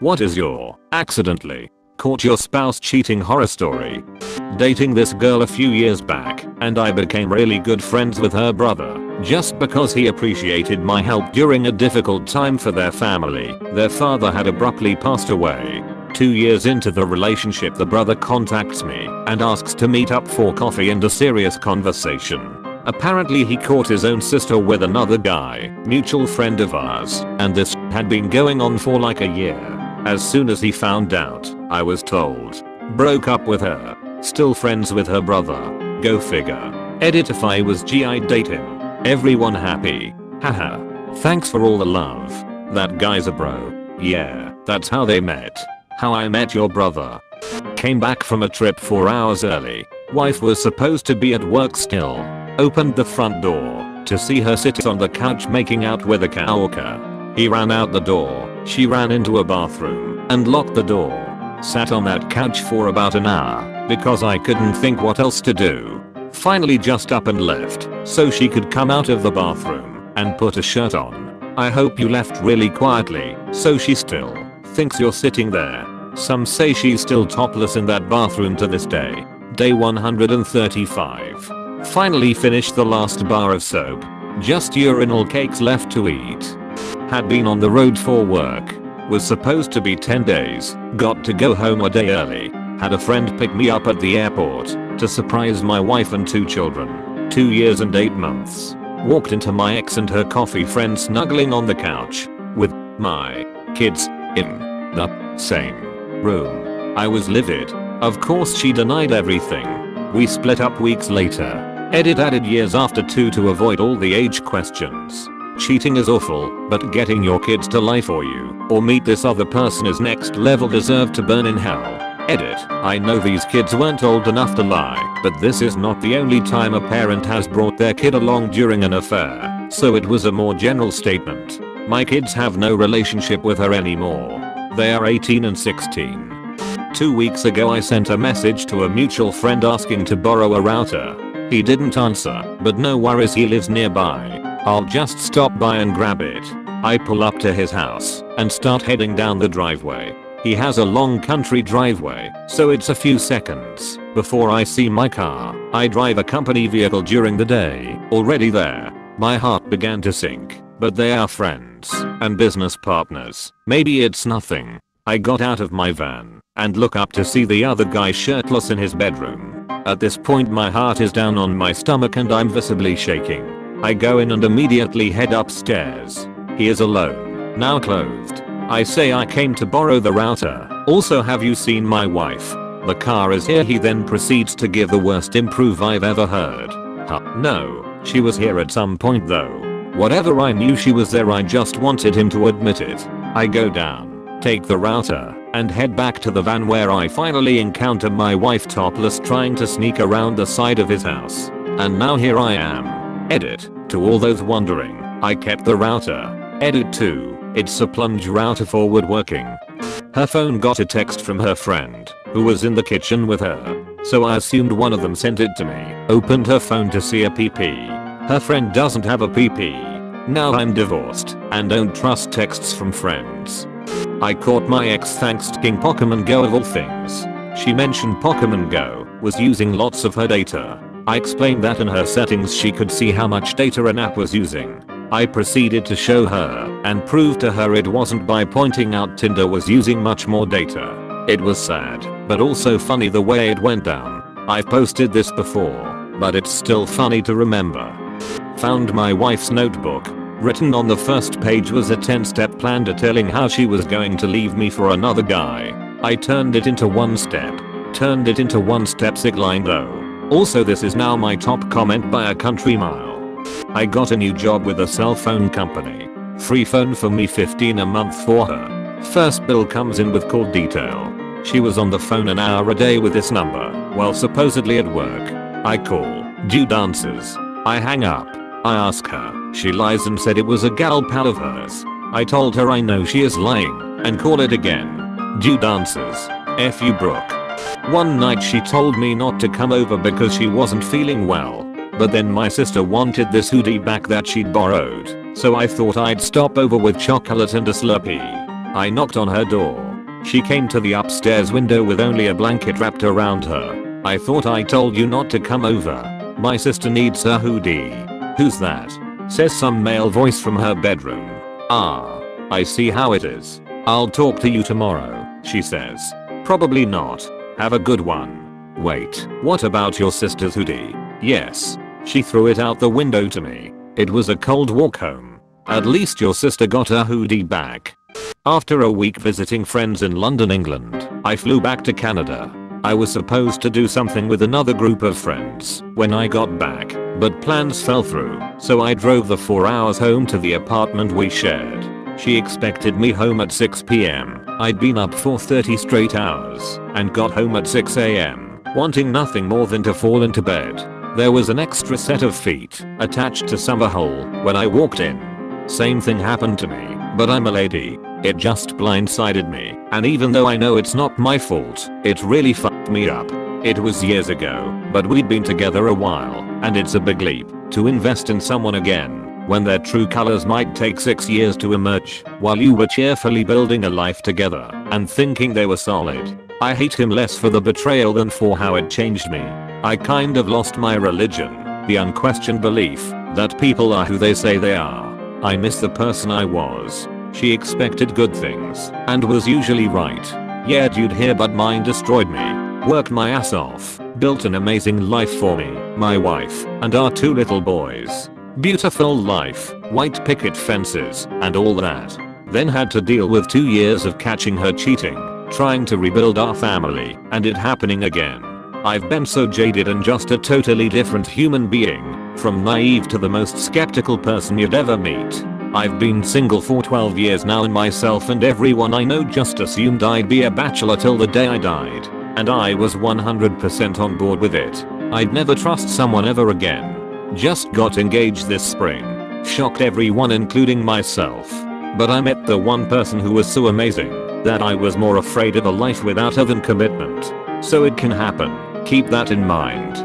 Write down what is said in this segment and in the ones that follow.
What is your accidentally caught your spouse cheating horror story? Dating this girl a few years back, and I became really good friends with her brother just because he appreciated my help during a difficult time for their family. Their father had abruptly passed away. 2 years into the relationship, the brother contacts me and asks to meet up for coffee and a serious conversation. Apparently he caught his own sister with another guy, mutual friend of ours, and this had been going on for like a year. As soon as he found out, I was told. Broke up with her. Still friends with her brother. Go figure. Edit if I was I'd date him. Everyone happy. Haha. Thanks for all the love. That guy's a bro. Yeah, that's how they met. How I met your brother. Came back from a trip 4 hours early. Wife was supposed to be at work still. Opened the front door to see her sit on the couch making out with a coworker. He ran out the door. She ran into a bathroom and locked the door. Sat on that couch for about an hour because I couldn't think what else to do. Finally just up and left so she could come out of the bathroom and put a shirt on. I hope you left really quietly so she still thinks you're sitting there. Some say she's still topless in that bathroom to this day. Day 135. Finally finished the last bar of soap. Just urinal cakes left to eat. Had been on the road for work. Was supposed to be 10 days. Got to go home a day early. Had a friend pick me up at the airport to surprise my wife and 2 children. 2 years and 8 months. Walked into my ex and her coffee friend snuggling on the couch with my kids in the same room. I was livid. Of course she denied everything. We split up weeks later. Edit added years after 2 to avoid all the age questions. Cheating is awful, but getting your kids to lie for you or meet this other person is next level. Deserve to burn in hell. Edit. I know these kids weren't old enough to lie, but this is not the only time a parent has brought their kid along during an affair, so it was a more general statement. My kids have no relationship with her anymore. They are 18 and 16. 2 weeks ago I sent a message to a mutual friend asking to borrow a router. He didn't answer, but no worries, he lives nearby. I'll just stop by and grab it. I pull up to his house and start heading down the driveway. He has a long country driveway, so it's a few seconds before I see my car. I drive a company vehicle during the day. Already there, my heart began to sink, but they are friends and business partners. Maybe it's nothing. I got out of my van and look up to see the other guy shirtless in his bedroom. At this point my heart is down on my stomach and I'm visibly shaking. I go in and immediately head upstairs. He is alone, now clothed. I say I came to borrow the router. Also, have you seen my wife? The car is here. He then proceeds to give the worst improv I've ever heard. No, she was here at some point though. Whatever, I knew she was there, I just wanted him to admit it. I go down, take the router, and head back to the van where I finally encounter my wife topless trying to sneak around the side of his house. And now here I am. Edit. To all those wondering, I kept the router. Edit 2. It's a plunge router, forward working. Her phone got a text from her friend, who was in the kitchen with her, so I assumed one of them sent it to me. Opened her phone to see a PP. Her friend doesn't have a PP. Now I'm divorced and don't trust texts from friends. I caught my ex thanks to King Pokemon Go of all things. She mentioned Pokemon Go was using lots of her data. I explained that in her settings she could see how much data an app was using. I proceeded to show her and prove to her it wasn't by pointing out Tinder was using much more data. It was sad, but also funny the way it went down. I've posted this before, but it's still funny to remember. Found my wife's notebook. Written on the first page was a 10-step plan detailing how she was going to leave me for another guy. I turned it into one step. Turned it into one step sick line though. Also, this is now my top comment by a country mile. I got a new job with a cell phone company. Free phone for me, 15 a month for her. First bill comes in with call detail. She was on the phone an hour a day with this number while supposedly at work. I call. Dude answers. I hang up. I ask her. She lies and said it was a gal pal of hers. I told her I know she is lying and call it again. Dude answers. F you Brooke. One night she told me not to come over because she wasn't feeling well. But then my sister wanted this hoodie back that she'd borrowed, so I thought I'd stop over with chocolate and a Slurpee. I knocked on her door. She came to the upstairs window with only a blanket wrapped around her. I thought I told you not to come over. My sister needs a hoodie. Who's that? Says some male voice from her bedroom. Ah, I see how it is. I'll talk to you tomorrow, she says. Probably not. Have a good one. Wait, what about your sister's hoodie? Yes. She threw it out the window to me. It was a cold walk home. At least your sister got her hoodie back. After a week visiting friends in London, England, I flew back to Canada. I was supposed to do something with another group of friends when I got back, but plans fell through, so I drove the 4 hours home to the apartment we shared. She expected me home at 6 p.m. I'd been up for 30 straight hours and got home at 6 a.m., wanting nothing more than to fall into bed. There was an extra set of feet attached to some hole when I walked in. Same thing happened to me, but I'm a lady. It just blindsided me, and even though I know it's not my fault, it really fucked me up. It was years ago, but we'd been together a while, and it's a big leap to invest in someone again when their true colors might take 6 years to emerge while you were cheerfully building a life together and thinking they were solid. I hate him less for the betrayal than for how it changed me. I kind of lost my religion, the unquestioned belief that people are who they say they are. I miss the person I was. She expected good things and was usually right. Yeah dude here, but mine destroyed me. Worked my ass off, built an amazing life for me, my wife, and our 2 little boys. Beautiful life, white picket fences, and all that. Then had to deal with 2 years of catching her cheating, trying to rebuild our family, and it happening again. I've been so jaded and just a totally different human being, from naive to the most skeptical person you'd ever meet. I've been single for 12 years now, and myself and everyone I know just assumed I'd be a bachelor till the day I died. And I was 100% on board with it. I'd never trust someone ever again. Just got engaged this spring. Shocked everyone including myself. But I met the one person who was so amazing that I was more afraid of a life without her than commitment. So it can happen. Keep that in mind.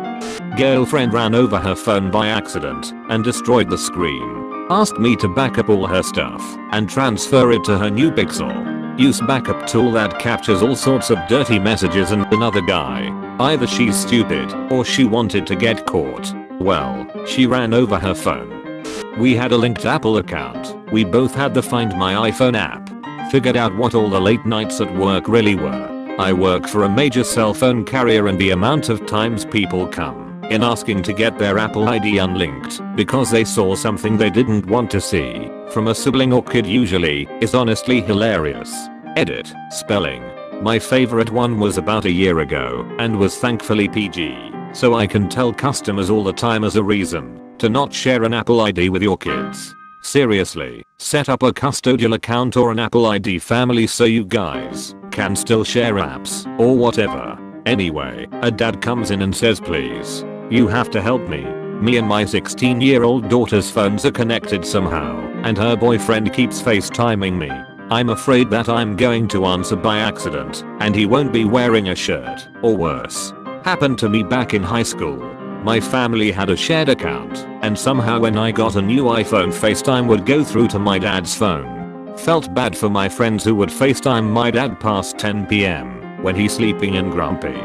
Girlfriend ran over her phone by accident and destroyed the screen. Asked me to back up all her stuff and transfer it to her new Pixel. Use backup tool that captures all sorts of dirty messages and another guy. Either she's stupid or she wanted to get caught. Well, she ran over her phone. We had a linked Apple account. We both had the Find My iPhone app. Figured out what all the late nights at work really were. I work for a major cell phone carrier, and the amount of times people come in asking to get their Apple ID unlinked because they saw something they didn't want to see from a sibling or kid usually is honestly hilarious. Edit. Spelling. My favorite one was about a year ago and was thankfully PG, so I can tell customers all the time as a reason to not share an Apple ID with your kids. Seriously, set up a custodial account or an Apple ID family so you guys can still share apps or whatever. Anyway, a dad comes in and says, please, you have to help me. Me and my 16-year-old daughter's phones are connected somehow, and her boyfriend keeps FaceTiming me. I'm afraid that I'm going to answer by accident, and he won't be wearing a shirt, or worse. Happened to me back in high school. My family had a shared account, and somehow when I got a new iPhone, FaceTime would go through to my dad's phone. Felt bad for my friends who would FaceTime my dad past 10 p.m. when he's sleeping and grumpy.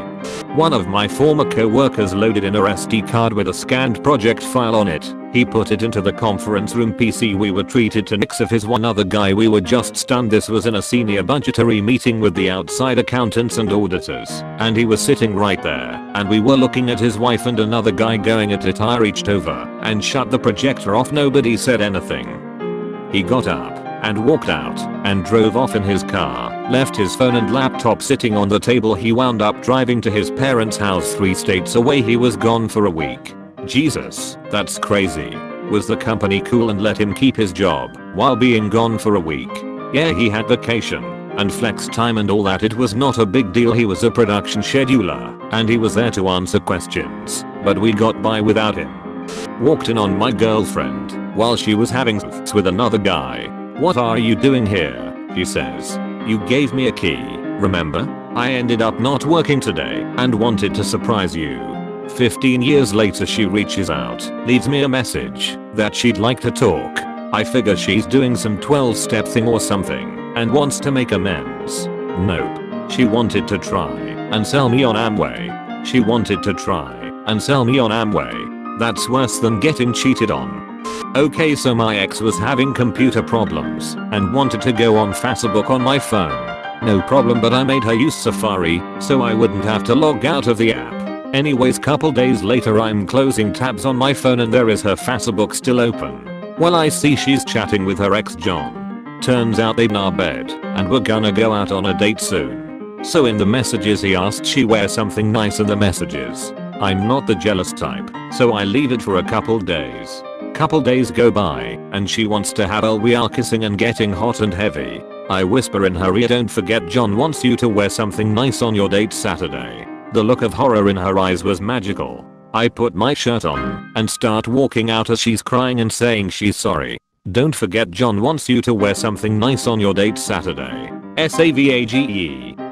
One of my former co-workers loaded in a SD card with a scanned project file on it. He put it into the conference room PC. We were treated to nics of his one other guy. We were just stunned. This was in a senior budgetary meeting with the outside accountants and auditors, and he was sitting right there, and we were looking at his wife and another guy going at it. I reached over and shut the projector off. Nobody said anything. He got up and walked out and drove off in his car, left his phone and laptop sitting on the table. He wound up driving to his parents' house 3 states away. He was gone for a week. Jesus, that's crazy. Was the company cool and let him keep his job while being gone for a week? Yeah, he had vacation and flex time and all that. It was not a big deal. He was a production scheduler and he was there to answer questions, but we got by without him. Walked in on my girlfriend while she was having sex with another guy. What are you doing here? She says. You gave me a key, remember? I ended up not working today and wanted to surprise you. 15 years later she reaches out, leaves me a message that she'd like to talk. I figure she's doing some 12-step thing or something and wants to make amends. Nope. She wanted to try and sell me on Amway. She wanted to try and sell me on Amway. That's worse than getting cheated on. Okay, so my ex was having computer problems and wanted to go on Facebook on my phone. No problem, but I made her use Safari so I wouldn't have to log out of the app. Anyways, couple days later I'm closing tabs on my phone and there is her Facebook still open. Well, I see she's chatting with her ex John. Turns out they're in our bed and we're gonna go out on a date soon. So in the messages he asked she wear something nice in the messages. I'm not the jealous type, so I leave it for a couple days. Couple days go by and she wants to have all we are kissing and getting hot and heavy. I whisper in her ear, don't forget John wants you to wear something nice on your date Saturday. The look of horror in her eyes was magical. I put my shirt on and start walking out as she's crying and saying she's sorry. Don't forget John wants you to wear something nice on your date Saturday. SAVAGE.